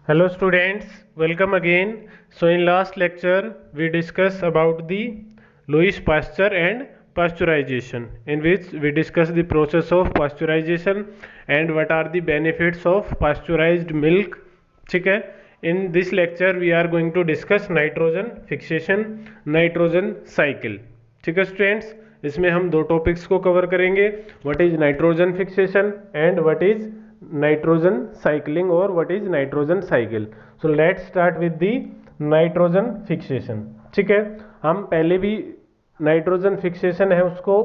Hello students, welcome again. So in last lecture we discussed about the Louis Pasteur and pasteurization, in which we discussed the process of pasteurization and what are the benefits of pasteurized milk. ठीक है. In this lecture we are going to discuss nitrogen fixation, nitrogen cycle. ठीक है students, इसमें हम दो topics को cover करेंगे, what is nitrogen fixation and what is nitrogen cycling और what is nitrogen cycle. So let's start with the nitrogen fixation. ठीक है, हम पहले भी नाइट्रोजन फिक्सेशन है उसको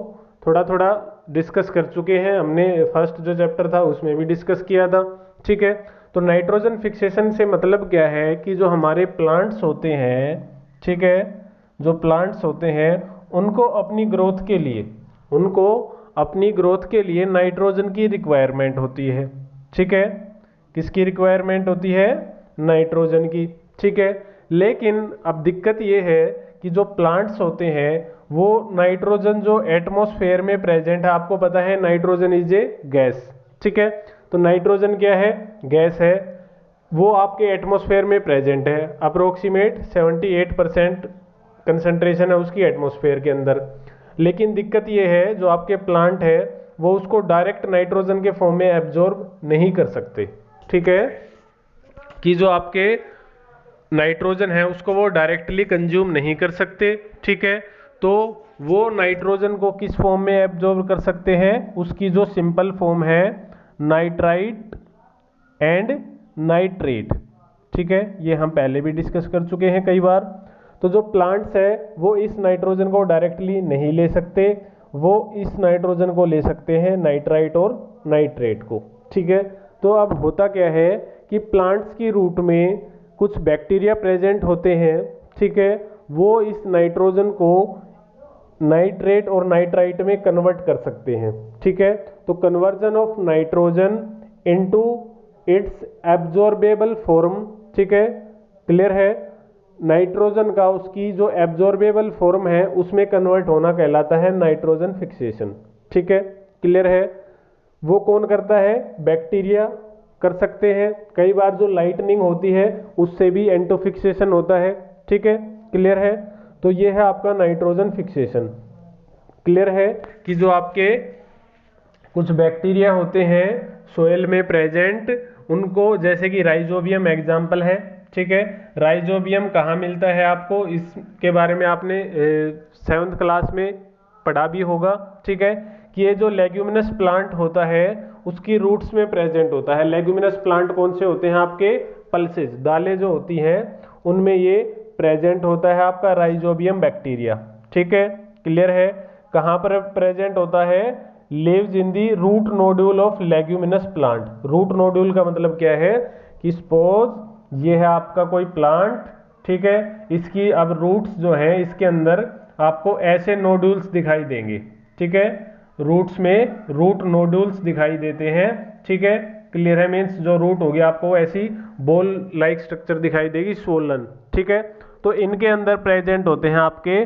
थोड़ा थोड़ा डिस्कस कर चुके हैं. हमने फर्स्ट जो चैप्टर था उसमें भी डिस्कस किया था. ठीक है, तो नाइट्रोजन फिक्सेशन से मतलब क्या है कि जो हमारे प्लांट्स होते हैं, ठीक है, जो प्लांट्स होते हैं उनको अपनी ग्रोथ के लिए नाइट्रोजन की रिक्वायरमेंट होती है. ठीक है, किसकी रिक्वायरमेंट होती है? नाइट्रोजन की. ठीक है, लेकिन अब दिक्कत ये है कि जो प्लांट्स होते हैं वो नाइट्रोजन जो एटमॉस्फेयर में प्रेजेंट है, आपको पता है नाइट्रोजन इज ए गैस. ठीक है, तो नाइट्रोजन क्या है? गैस है. वो आपके एटमॉस्फेयर में प्रेजेंट है, अप्रोक्सीमेट 78% कंसंट्रेशन है उसकी एटमॉस्फेयर के अंदर. लेकिन दिक्कत ये है जो आपके प्लांट है वो उसको डायरेक्ट नाइट्रोजन के फॉर्म में एब्जॉर्ब नहीं कर सकते. ठीक है, कि जो आपके नाइट्रोजन है उसको वो डायरेक्टली कंज्यूम नहीं कर सकते. ठीक है, तो वो नाइट्रोजन को किस फॉर्म में एब्जॉर्ब कर सकते हैं? उसकी जो सिंपल फॉर्म है नाइट्राइट एंड नाइट्रेट. ठीक है, ये हम पहले भी डिस्कस कर चुके हैं कई बार. तो जो प्लांट्स है वो इस नाइट्रोजन को डायरेक्टली नहीं ले सकते, वो इस नाइट्रोजन को ले सकते हैं नाइट्राइट और नाइट्रेट को. ठीक है, तो अब होता क्या है कि प्लांट्स की रूट में कुछ बैक्टीरिया प्रेजेंट होते हैं. ठीक है, वो इस नाइट्रोजन को नाइट्रेट और नाइट्राइट में कन्वर्ट कर सकते हैं. ठीक है, तो conversion of nitrogen into its absorbable form. ठीक है, क्लियर है? नाइट्रोजन का उसकी जो एब्जॉर्बेबल फॉर्म है उसमें कन्वर्ट होना कहलाता है नाइट्रोजन फिक्सेशन. ठीक है, क्लियर है? वो कौन करता है? बैक्टीरिया कर सकते हैं. कई बार जो लाइटनिंग होती है उससे भी एंटोफिक्सेशन होता है. ठीक है, क्लियर है? तो ये है आपका नाइट्रोजन फिक्सेशन. क्लियर है कि जो आपके कुछ बैक्टीरिया होते हैं सोयल में प्रेजेंट, उनको, जैसे कि राइजोबियम एग्जाम्पल है. ठीक है, राइजोबियम कहाँ मिलता है आपको? इसके बारे में आपने 7th क्लास में पढ़ा भी होगा. ठीक है, कि ये जो लेग्यूमिनस प्लांट होता है उसकी रूट्स में प्रेजेंट होता है. लेग्यूमिनस प्लांट कौन से होते हैं आपके? पल्सेस, दालें जो होती हैं उनमें ये प्रेजेंट होता है आपका राइजोबियम बैक्टीरिया. ठीक है, क्लियर है? कहाँ पर प्रेजेंट होता है? Lives in the root nodule of leguminous plant. Root nodule का मतलब क्या है कि सपोज ये है आपका कोई प्लांट. ठीक है, इसकी अब रूट्स जो है इसके अंदर आपको ऐसे नोड्यूल्स दिखाई देंगे. ठीक है, रूट्स में रूट नोड्यूल्स दिखाई देते हैं. ठीक है, क्लियर है? मीन्स जो रूट होगी आपको ऐसी बॉल लाइक स्ट्रक्चर दिखाई देगी, स्वोलन. ठीक है, तो इनके अंदर प्रेजेंट होते हैं आपके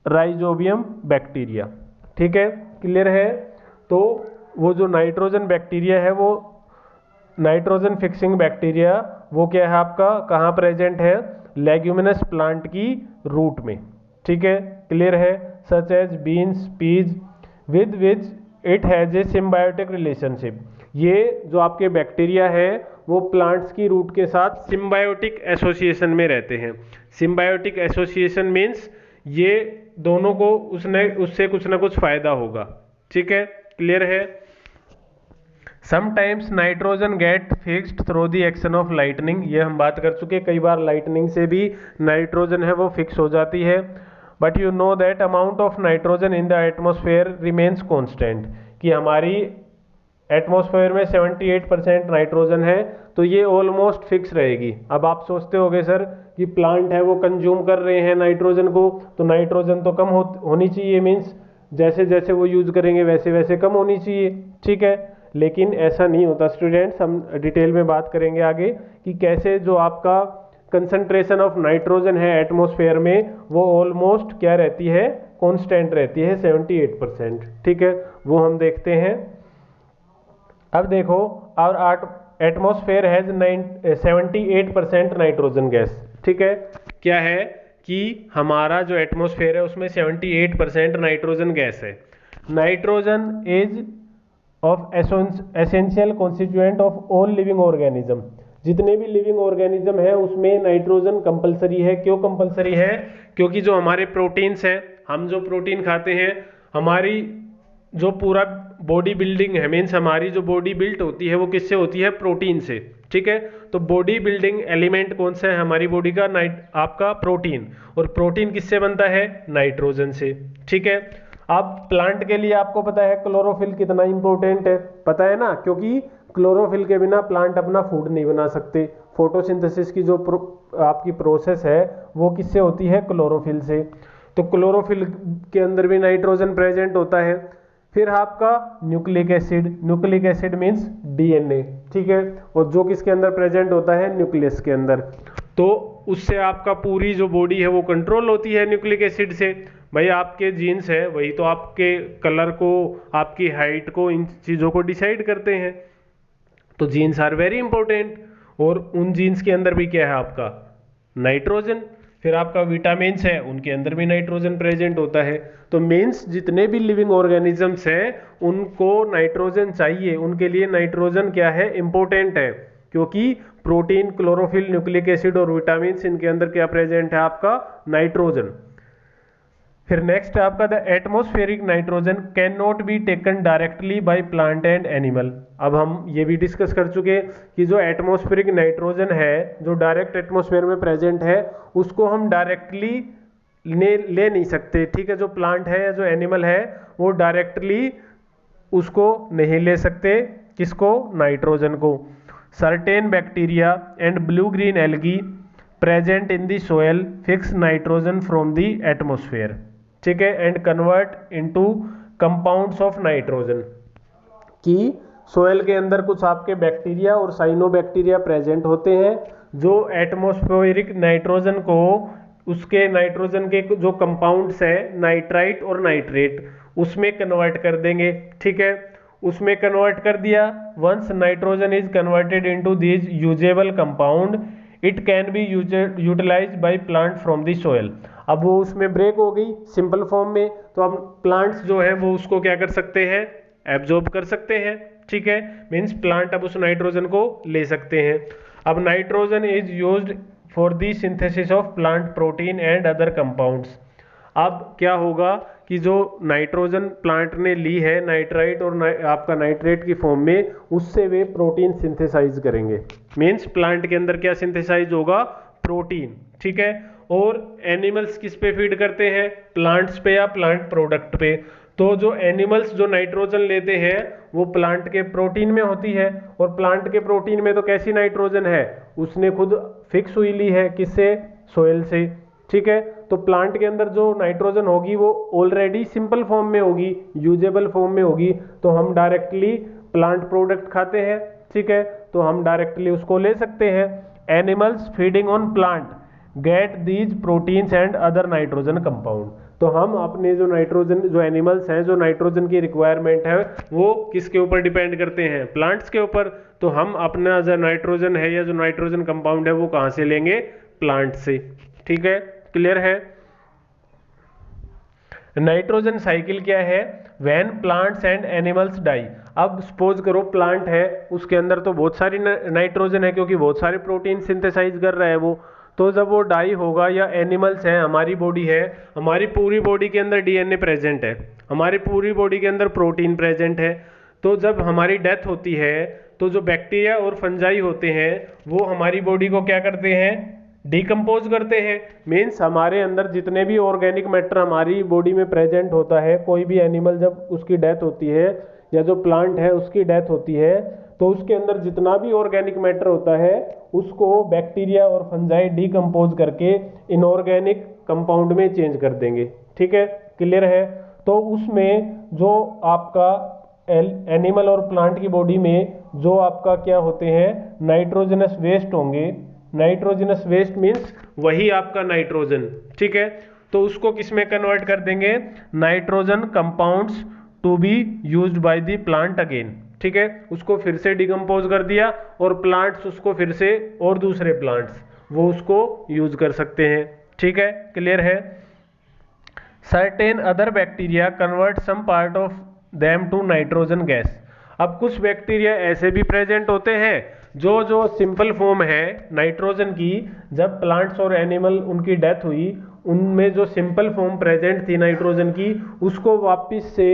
राइजोबियम बैक्टीरिया. ठीक है, क्लियर है? तो वो जो नाइट्रोजन बैक्टीरिया है, वो नाइट्रोजन फिक्सिंग बैक्टीरिया, वो क्या है आपका? कहाँ प्रेजेंट है? लेग्यूमिनस प्लांट की रूट में. ठीक है, क्लियर है? Such as beans, peas, with which it has a symbiotic relationship. ये जो आपके बैक्टीरिया है वो प्लांट्स की रूट के साथ सिम्बायोटिक एसोसिएशन में रहते हैं. सिम्बायोटिक एसोसिएशन मीन्स ये दोनों को उससे कुछ ना कुछ फायदा होगा. ठीक है, क्लियर है? Sometimes nitrogen get fixed through the action of lightning. ये हम बात कर चुके, कई बार लाइटनिंग से भी नाइट्रोजन है वो फिक्स हो जाती है. But you know that amount of nitrogen in the atmosphere remains constant. कि हमारी एटमॉस्फेयर में 78% नाइट्रोजन है तो ये ऑलमोस्ट फिक्स रहेगी. अब आप सोचते होगे सर कि प्लांट है वो कंज्यूम कर रहे हैं नाइट्रोजन को, तो नाइट्रोजन तो कम होनी चाहिए, मीन्स जैसे जैसे वो यूज करेंगे वैसे वैसे कम होनी चाहिए. ठीक है, लेकिन ऐसा नहीं होता स्टूडेंट्स. हम डिटेल में बात करेंगे आगे कि कैसे जो आपका कंसंट्रेशन ऑफ नाइट्रोजन है एटमॉस्फेयर में वो ऑलमोस्ट क्या रहती है? कांस्टेंट रहती है 78%. ठीक है, वो हम देखते हैं. अब देखो, और एटमॉस्फेयर हैज 78% नाइट्रोजन गैस। ठीक है, क्या है कि हमारा जो एटमॉस्फेयर है उसमें 78% नाइट्रोजन गैस है। Nitrogen is of essential constituent of all living organism. जितने भी लिविंग ऑर्गेनिज्म है उसमें नाइट्रोजन कंपलसरी है। क्यों कंपलसरी है? क्योंकि जो हमारे प्रोटीन्स हैं, हम जो प्रोटीन खाते हैं, हमारी जो पूरा बॉडी बिल्डिंग है, मीन्स हमारी जो बॉडी बिल्ट होती है वो किससे होती है? प्रोटीन से। ठीक है, तो बॉडी बिल्डिंग एलिमेंट कौन सा है हमारी बॉडी का? आपका प्रोटीन। और प्रोटीन किससे बनता है? नाइट्रोजन से। ठीक है, अब प्लांट के लिए आपको पता है क्लोरोफिल कितना इंपॉर्टेंट है, पता है ना, क्योंकि क्लोरोफिल के बिना प्लांट अपना फूड नहीं बना सकते। फोटोसिंथेसिस की जो आपकी प्रोसेस है वो किससे होती है? क्लोरोफिल से। तो क्लोरोफिल के अंदर भी नाइट्रोजन प्रेजेंट होता है। फिर आपका nucleic acid, nucleic acid means DNA. ठीक है, और जो किसके अंदर प्रेजेंट होता है? न्यूक्लियस के अंदर। तो उससे आपका पूरी जो बॉडी है वो कंट्रोल होती है न्यूक्लिक एसिड से। भाई आपके जीन्स है वही तो आपके कलर को, आपकी हाइट को, इन चीज़ों को डिसाइड करते हैं। तो जीन्स आर वेरी इंपॉर्टेंट, और उन जीन्स के अंदर भी क्या है आपका? नाइट्रोजन। फिर आपका विटामिन्स है उनके अंदर भी नाइट्रोजन प्रेजेंट होता है। तो मीन्स जितने भी लिविंग ऑर्गेनिजम्स हैं उनको नाइट्रोजन चाहिए, उनके लिए नाइट्रोजन क्या है? इंपॉर्टेंट है, क्योंकि प्रोटीन, क्लोरोफिल, न्यूक्लिक एसिड और विटामिन्स, इनके अंदर क्या प्रेजेंट है? आपका नाइट्रोजन। फिर नेक्स्ट है आपका the atmospheric nitrogen can not be taken directly by plant and animal. अब हम ये भी डिस्कस कर चुके कि जो एटमॉस्फेरिक नाइट्रोजन है जो डायरेक्ट एटमॉस्फेयर में प्रेजेंट है उसको हम डायरेक्टली ले नहीं सकते। ठीक है, जो प्लांट है या जो एनिमल है वो डायरेक्टली उसको नहीं ले सकते। किसको? नाइट्रोजन को। Certain bacteria and blue green algae present in the soil fix nitrogen from the atmosphere. ठीक है, and convert into compounds of nitrogen. कि सोयल के अंदर कुछ आपके बैक्टीरिया और साइनोबैक्टीरिया प्रेजेंट होते हैं जो एटमॉस्फेरिक नाइट्रोजन को, उसके नाइट्रोजन के जो कंपाउंड्स है नाइट्राइट और नाइट्रेट, उसमें कन्वर्ट कर देंगे। ठीक है, उसमें कन्वर्ट कर दिया। Once nitrogen is converted into these usable compound it can be utilised by plant from the soil. अब वो उसमें ब्रेक हो गई सिंपल फॉर्म में, तो अब प्लांट्स जो है वो उसको क्या कर सकते हैं? एब्जॉर्ब कर सकते हैं। ठीक है, मीन्स प्लांट अब उस नाइट्रोजन को ले सकते हैं। अब nitrogen is used for the synthesis of plant protein and other compounds. अब क्या होगा कि जो नाइट्रोजन प्लांट ने ली है नाइट्राइट और आपका नाइट्रेट की फॉर्म में, उससे वे प्रोटीन सिंथेसाइज करेंगे। मीन्स प्लांट के अंदर क्या सिंथेसाइज होगा? प्रोटीन। ठीक है, और एनिमल्स किस पे फीड करते हैं? प्लांट्स पे या प्लांट प्रोडक्ट पे। तो जो एनिमल्स जो नाइट्रोजन लेते हैं वो प्लांट के प्रोटीन में होती है, और प्लांट के प्रोटीन में तो कैसी नाइट्रोजन है? उसने खुद फिक्स हुई ली है, किससे? सोयल से। ठीक है, तो प्लांट के अंदर जो नाइट्रोजन होगी वो ऑलरेडी सिंपल फॉर्म में होगी, यूजेबल फॉर्म में होगी। तो हम डायरेक्टली प्लांट प्रोडक्ट खाते हैं, ठीक है, तो हम डायरेक्टली उसको ले सकते हैं। Animals feeding on plant get these proteins and other nitrogen compound. तो हम अपने जो नाइट्रोजन, जो एनिमल्स हैं, जो नाइट्रोजन की रिक्वायरमेंट है वो किसके ऊपर डिपेंड करते हैं? प्लांट्स के ऊपर। तो हम अपना जो नाइट्रोजन है या जो नाइट्रोजन कंपाउंड है वो कहाँ से लेंगे? प्लांट से। ठीक है, क्लियर है? नाइट्रोजन साइकिल क्या है? When plants and animals die. अब सपोज करो प्लांट है, उसके अंदर तो बहुत सारी नाइट्रोजन है क्योंकि बहुत सारे प्रोटीन सिंथेसाइज कर रहा है वो। तो जब वो डाई होगा, या एनिमल्स है, हमारी बॉडी है, हमारी पूरी बॉडी के अंदर डीएनए प्रेजेंट है, हमारी पूरी बॉडी के अंदर प्रोटीन प्रेजेंट है। तो जब हमारी डेथ होती है तो जो बैक्टीरिया और फंजाई होते हैं वो हमारी बॉडी को क्या करते हैं? डिकम्पोज करते हैं। मीन्स हमारे अंदर जितने भी ऑर्गेनिक मैटर हमारी बॉडी में प्रेजेंट होता है, कोई भी एनिमल जब उसकी डेथ होती है या जो प्लांट है उसकी डेथ होती है, तो उसके अंदर जितना भी ऑर्गेनिक मैटर होता है उसको बैक्टीरिया और फंजाई डिकम्पोज करके इनऑर्गेनिक कंपाउंड में चेंज कर देंगे। ठीक है, क्लियर है? तो उसमें जो आपका एनिमल और प्लांट की बॉडी में जो आपका क्या होते हैं? नाइट्रोजनस वेस्ट होंगे। नाइट्रोजनस वेस्ट मीन्स वही आपका नाइट्रोजन। ठीक है, तो उसको किस में कन्वर्ट कर देंगे? Nitrogen compounds to be used by the plant again. ठीक है, उसको फिर से डिकम्पोज कर दिया और प्लांट्स उसको फिर से, और दूसरे प्लांट्स वो उसको यूज कर सकते हैं। ठीक है, क्लियर है। Certain other bacteria convert some part of them to nitrogen gas. अब कुछ बैक्टीरिया ऐसे भी प्रेजेंट होते हैं जो सिंपल फॉर्म है नाइट्रोजन की, जब प्लांट्स और एनिमल उनकी डेथ हुई उनमें जो सिंपल फॉर्म प्रेजेंट थी नाइट्रोजन की, उसको वापस से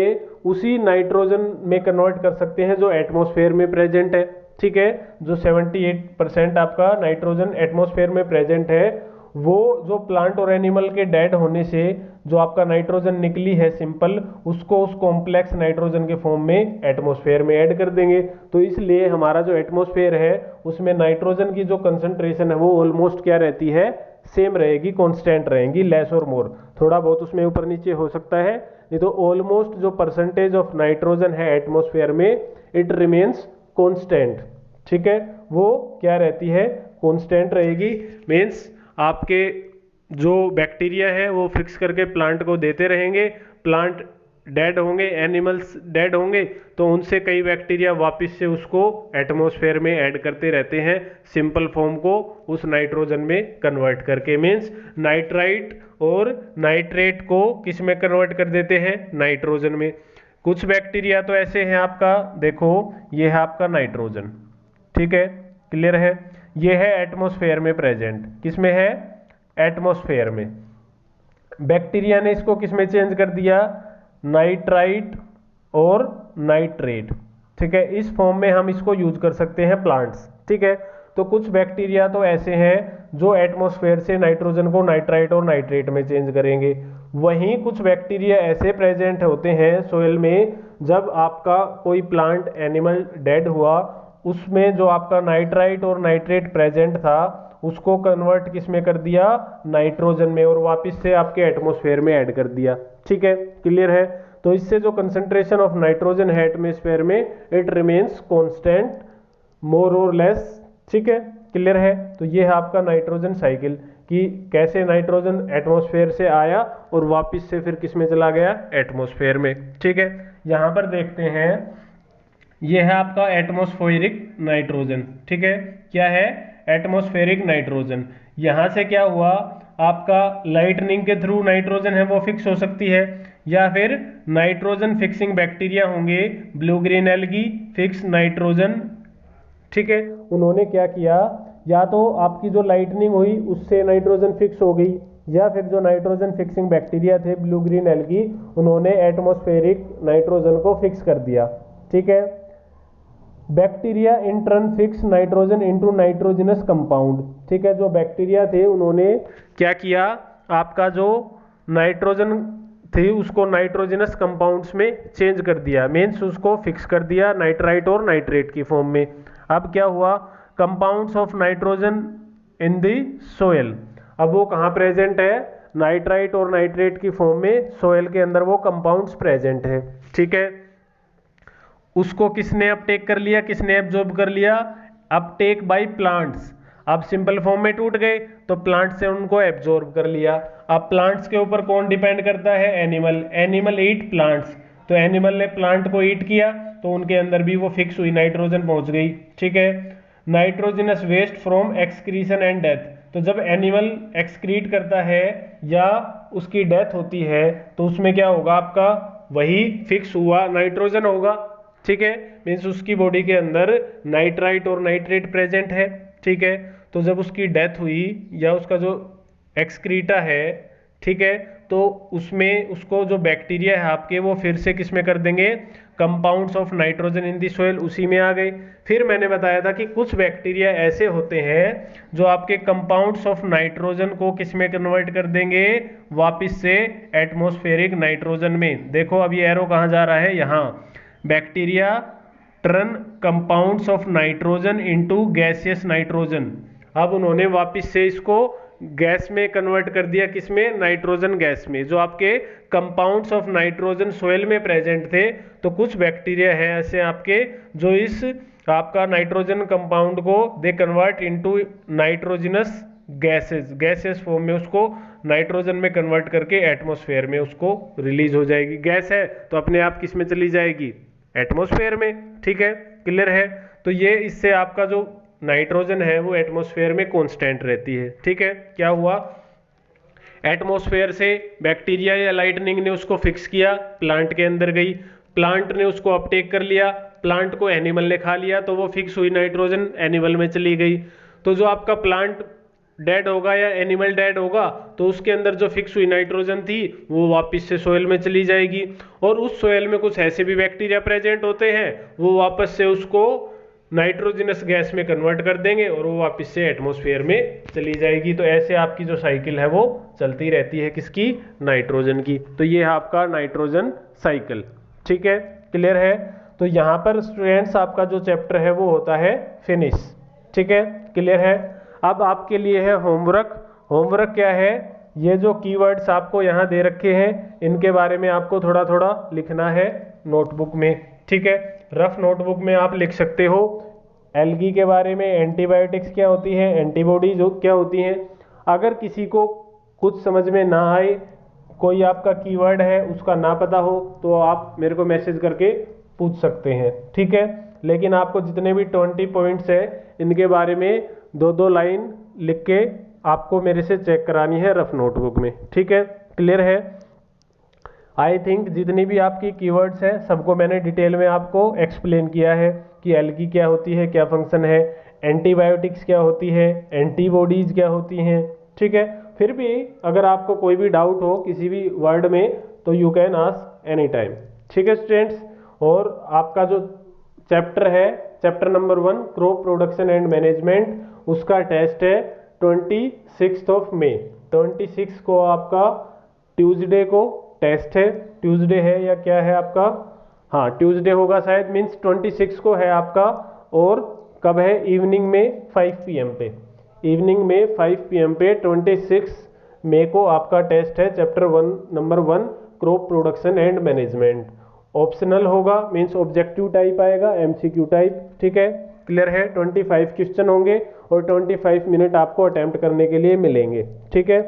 उसी नाइट्रोजन में कन्वर्ट कर सकते हैं जो एटमॉस्फेयर में प्रेजेंट है। ठीक है, जो 78% आपका नाइट्रोजन एटमॉस्फेयर में प्रेजेंट है, वो जो प्लांट और एनिमल के डेड होने से जो आपका नाइट्रोजन निकली है सिंपल, उसको उस कॉम्प्लेक्स नाइट्रोजन के फॉर्म में एटमॉस्फेयर में ऐड कर देंगे। तो इसलिए हमारा जो एटमॉस्फेयर है उसमें नाइट्रोजन की जो कंसंट्रेशन है वो ऑलमोस्ट क्या रहती है, सेम रहेगी, कांस्टेंट रहेंगी, लेस और मोर, थोड़ा बहुत उसमें ऊपर नीचे हो सकता है, नहीं तो ऑलमोस्ट जो परसेंटेज ऑफ नाइट्रोजन है एटमॉस्फेयर में इट रिमेन्स कांस्टेंट। ठीक है, वो क्या रहती है, कांस्टेंट रहेगी। मीन्स आपके जो बैक्टीरिया है वो फिक्स करके प्लांट को देते रहेंगे, प्लांट डेड होंगे, एनिमल्स डेड होंगे, तो उनसे कई बैक्टीरिया वापस से उसको एटमॉस्फेयर में ऐड करते रहते हैं, सिंपल फॉर्म को उस नाइट्रोजन में कन्वर्ट करके। मीन्स नाइट्राइट और नाइट्रेट को किस में कन्वर्ट कर देते हैं, नाइट्रोजन में। कुछ बैक्टीरिया तो ऐसे हैं आपका, देखो ये है आपका नाइट्रोजन, ठीक है, क्लियर है, ये है एटमॉस्फेयर में प्रेजेंट, किसमें है, एटमॉस्फेयर में। बैक्टीरिया ने इसको किसमें चेंज कर दिया, नाइट्राइट और नाइट्रेट। ठीक है, इस फॉर्म में हम इसको यूज कर सकते हैं प्लांट्स। ठीक है, तो कुछ बैक्टीरिया तो ऐसे हैं जो एटमॉस्फेयर से नाइट्रोजन को नाइट्राइट और नाइट्रेट में चेंज करेंगे। वहीं कुछ बैक्टीरिया ऐसे प्रेजेंट होते हैं सोइल में, जब आपका कोई प्लांट एनिमल डेड हुआ उसमें जो आपका नाइट्राइट और नाइट्रेट प्रेजेंट था उसको कन्वर्ट किस में कर दिया, नाइट्रोजन में, और वापस से आपके एटमॉस्फेयर में ऐड कर दिया। ठीक है, क्लियर है। तो इससे जो कंसंट्रेशन ऑफ नाइट्रोजन है एटमॉस्फेयर में इट रिमेन्स कांस्टेंट मोर और लेस। ठीक है, क्लियर है। तो ये है आपका नाइट्रोजन साइकिल कि कैसे नाइट्रोजन एटमॉस्फेयर से आया और वापस से फिर किस में चला गया, एटमॉस्फेयर में। ठीक है, यहां पर देखते हैं, यह है आपका एटमॉस्फेरिक नाइट्रोजन। ठीक है, क्या है, एटमॉस्फेरिक नाइट्रोजन। यहां से क्या हुआ, आपका लाइटनिंग के थ्रू नाइट्रोजन है वो फिक्स हो सकती है, या फिर नाइट्रोजन फिक्सिंग बैक्टीरिया होंगे, blue green algae fix nitrogen. ठीक है, उन्होंने क्या किया, या तो आपकी जो लाइटनिंग हुई उससे नाइट्रोजन फिक्स हो गई, या फिर जो नाइट्रोजन फिक्सिंग बैक्टीरिया थे ब्लू ग्रीन एल्गी, उन्होंने एटमॉस्फेरिक नाइट्रोजन को फिक्स कर दिया। ठीक है, bacteria in turn fix nitrogen into nitrogenous compound. ठीक है, जो बैक्टीरिया थे उन्होंने क्या किया, आपका जो नाइट्रोजन थी उसको नाइट्रोजनस कंपाउंड्स में चेंज कर दिया, मीन्स उसको फिक्स कर दिया नाइट्राइट और नाइट्रेट की फॉर्म में। अब क्या हुआ, compounds of nitrogen in the soil, अब वो कहाँ प्रेजेंट है, नाइट्राइट और नाइट्रेट की फॉर्म में सोयल के अंदर वो कंपाउंड्स प्रेजेंट है। ठीक है, उसको किसने अपटेक कर लिया, किसने एब्जॉर्ब कर लिया, अपटेक बाय प्लांट्स। अब सिंपल फॉर्म में टूट गए तो प्लांट से उनको एब्जॉर्ब कर लिया। अब प्लांट्स के ऊपर कौन डिपेंड करता है, एनिमल, एनिमल ईट प्लांट्स, तो एनिमल ने प्लांट को ईट किया तो उनके अंदर भी वो फिक्स हुई, नाइट्रोजन पहुंच गई। ठीक है, nitrogenous waste from excretion and death, तो जब एनिमल एक्सक्रीट करता है या उसकी डेथ होती है तो उसमें क्या होगा, आपका वही फिक्स हुआ नाइट्रोजन होगा। ठीक है, मीन्स उसकी बॉडी के अंदर नाइट्राइट और नाइट्रेट प्रेजेंट है। ठीक है, तो जब उसकी डेथ हुई या उसका जो एक्सक्रीटा है, ठीक है, तो उसमें उसको जो बैक्टीरिया है आपके वो फिर से किस में कर देंगे, compounds of nitrogen in the soil, उसी में आ गए। फिर मैंने बताया था कि कुछ बैक्टीरिया ऐसे होते हैं जो आपके कंपाउंड्स ऑफ नाइट्रोजन को किस में कन्वर्ट कर देंगे, वापस से एटमॉस्फेरिक नाइट्रोजन में। देखो अब ये एरो कहाँ जा रहा है, यहाँ, bacteria turn compounds of nitrogen into gaseous nitrogen. अब उन्होंने वापस से इसको गैस में कन्वर्ट कर दिया, किसमें, नाइट्रोजन गैस में, जो आपके कंपाउंड्स ऑफ नाइट्रोजन सोइल में प्रेजेंट थे। तो कुछ बैक्टीरिया हैं ऐसे आपके जो इस आपका नाइट्रोजन कंपाउंड को they convert into nitrogenous gases, gases form में उसको नाइट्रोजन में कन्वर्ट करके एटमॉस्फेयर में उसको रिलीज हो जाएगी। गैस है तो अपने आप किस में चली जाएगी, एटमॉस्फेयर में। ठीक है, क्लियर है। तो ये इससे आपका जो नाइट्रोजन है वो एटमॉस्फेयर में कांस्टेंट रहती है। ठीक है, क्या हुआ, एटमॉस्फेयर से बैक्टीरिया या लाइटनिंग ने उसको फिक्स किया, प्लांट के अंदर गई, प्लांट ने उसको अपटेक कर लिया, प्लांट को एनिमल ने खा लिया, तो वो फिक्स हुई नाइट्रोजन एनिमल में चली गई। तो जो आपका प्लांट डेड होगा या एनिमल डेड होगा तो उसके अंदर जो फिक्स हुई नाइट्रोजन थी वो वापस से सोयल में चली जाएगी, और उस सोयल में कुछ ऐसे भी बैक्टीरिया प्रेजेंट होते हैं, वो वापस से उसको नाइट्रोजनस गैस में कन्वर्ट कर देंगे और वो वापस से एटमॉस्फेयर में चली जाएगी। तो ऐसे आपकी जो साइकिल है वो चलती रहती है, किसकी, नाइट्रोजन की। तो ये है आपका नाइट्रोजन साइकिल। ठीक है, क्लियर है। तो यहाँ पर स्टूडेंट्स आपका जो चैप्टर है वो होता है फिनिश। ठीक है, क्लियर है। अब आपके लिए है होमवर्क। होमवर्क क्या है, ये जो कीवर्ड्स आपको यहाँ दे रखे हैं इनके बारे में आपको थोड़ा थोड़ा लिखना है नोटबुक में। ठीक है, रफ नोटबुक में आप लिख सकते हो एल्गी के बारे में, एंटीबायोटिक्स क्या होती है, एंटीबॉडी जो क्या होती हैं। अगर किसी को कुछ समझ में ना आए, कोई आपका कीवर्ड है उसका ना पता हो, तो आप मेरे को मैसेज करके पूछ सकते हैं। ठीक है, लेकिन आपको जितने भी 20 पॉइंट्स है इनके बारे में 2-2 लाइन लिख के आपको मेरे से चेक करानी है रफ नोटबुक में। ठीक है, क्लियर है। आई थिंक जितनी भी आपकी कीवर्ड्स हैं सबको मैंने डिटेल में आपको एक्सप्लेन किया है कि एल्गी क्या होती है, क्या फंक्शन है, एंटीबायोटिक्स क्या होती है, एंटीबॉडीज क्या होती हैं। ठीक है, फिर भी अगर आपको कोई भी डाउट हो किसी भी वर्ड में तो you can ask any time. ठीक है स्टूडेंट्स, और आपका जो चैप्टर है, chapter number 1 crop production and management, उसका टेस्ट है 26 मई। 26 को आपका ट्यूसडे को टेस्ट है। ट्यूसडे है या क्या है आपका, हाँ ट्यूसडे होगा शायद, मीन्स 26 को है आपका। और कब है, इवनिंग में 5 PM पे, इवनिंग में 5 PM पे 26 मई को आपका टेस्ट है chapter 1 number 1 crop production and management. Optional होगा, मीन्स ऑब्जेक्टिव टाइप आएगा, MCQ टाइप। ठीक है, क्लियर है। 25 क्वेश्चन होंगे और 25 मिनट आपको अटेम्प्ट करने के लिए मिलेंगे। ठीक है,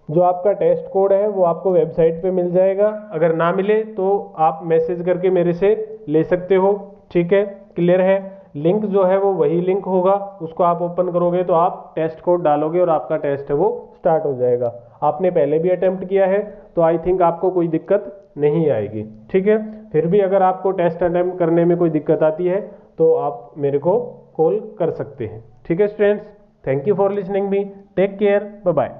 जो आपका टेस्ट कोड है वो आपको वेबसाइट पे मिल जाएगा, अगर ना मिले तो आप मैसेज करके मेरे से ले सकते हो। ठीक है, क्लियर है। लिंक जो है वो वही लिंक होगा, उसको आप ओपन करोगे तो आप टेस्ट कोड डालोगे और आपका टेस्ट है वो स्टार्ट हो जाएगा। आपने पहले भी अटेम्प्ट किया है तो आई थिंक आपको कोई दिक्कत नहीं आएगी। ठीक है, फिर भी अगर आपको टेस्ट अटेम्प्ट करने में कोई दिक्कत आती है तो आप मेरे को कॉल कर सकते हैं। ठीक है students, thank you for listening me, take care, bye bye.